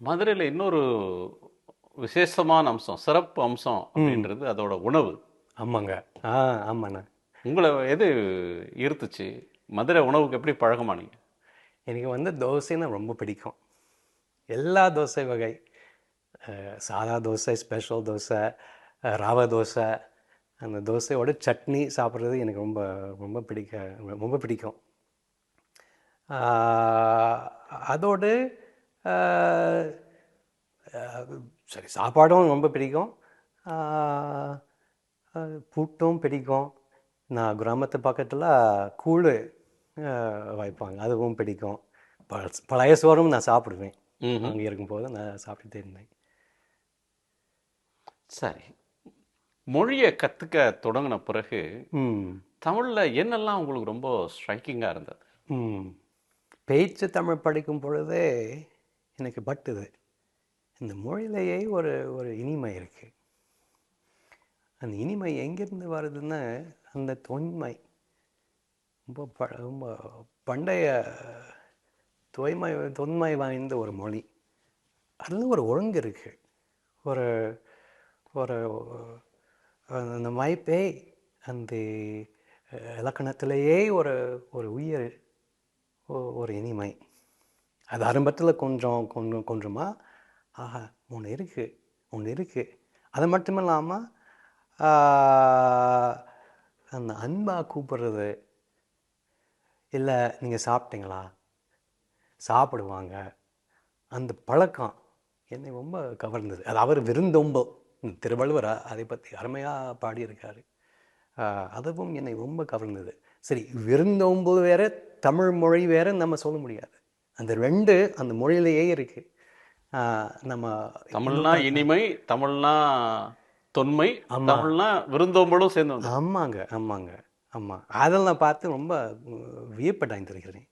மதுரையில இன்னொரு விசேஷமான அம்சம், சிறப்பு அம்சம் ம். அப்படின்றது அதோட உணவு. ஆமாங்க. ஆ, ஆமாண்ணா. உங்கள எது ஈர்த்துச்சு? மதுரை உணவுக்கு எப்படி பழக்கமானீங்க? எனக்கு தோசைன்னா ரொம்ப பிடிக்கும். எல்லா தோசை வகை. சாதா தோசை, ஸ்பெஷல் தோசை, ரவை தோசை. அந்த தோசையோட சட்னி சாப்பிட்றது எனக்கு ரொம்ப ரொம்ப ரொம்ப பிடிக்கும். ஆ, அதோடு ஆ, சரி, சாப்பாடும் ரொம்ப பிடிக்கும். ஆ, புட்டும் பிடிக்கும். நான் கிராமத்து பக்கத்தில் கூழ் வைப்பாங்க, அதுவும் பிடிக்கும். பழைய சோறும் நான் சாப்பிடுவேன். ம்ஹ்ம். அங்கே இருக்கும்போது நான் சாப்பிட்டுட்டே இருந்தேன். சரி. மொழிய கத்துக்க தொடங்குன பிறகு, ம். தமிழ்ல என்னெல்லாம் உங்களுக்கு ரொம்ப ஸ்ட்ரைக்கிங்கா இருந்தது? ம். பேச்சு தமிழ் படிக்கும் பொழுதே எனக்கு பட்டுது, இந்த மொழியிலேயே ஒரு ஒரு இனிமை இருக்குது. அந்த இனிமை எங்கேருந்து வருதுன்னா, அந்த தொன்மை, ரொம்ப பண்டைய தொன்மை வாய்ந்த ஒரு மொழி. அதில் ஒரு ஒழுங்கு இருக்குது. ஒரு ஒரு அந்த மைப்பே, அந்த இலக்கணத்திலேயே ஒரு ஒரு உயிர், ஒரு இனிமை. அது ஆரம்பத்தில் கொஞ்சம் கொஞ்சம் கொஞ்சமாக, ஆஹா, ஒன்று இருக்குது. அது மட்டும் இல்லாமல் அந்த அன்பாக கூப்பிடுறது, இல்லை நீங்கள் சாப்பிட்டீங்களா, சாப்பிடுவாங்க, அந்த பழக்கம் என்னை ரொம்ப கவர்ந்தது. அது அவர் விருந்தோம்பல், திருவள்ளுவர் அதை பற்றி அருமையாக பாடியிருக்காரு. அதுவும் என்னை ரொம்ப கவர்ந்தது. சரி, விருந்தோம்பல் வேறு, தமிழ் மொழி வேறு நம்ம சொல்ல முடியாது. அந்த ரெண்டு அந்த மொழியிலேயே இருக்குது. நம்ம தமிழ்னா இன்னொன்று. இனிமை, தமிழ்னா தொன்மை, ஆமாம், தமிழ்னா விருந்தோம்பலும் சேர்ந்து வந்திருக்கு. ஆமாங்க, ஆமாங்க, ஆமாம். அதெல்லாம் பார்த்து ரொம்ப வியப்படைந்திருக்கிறேன்.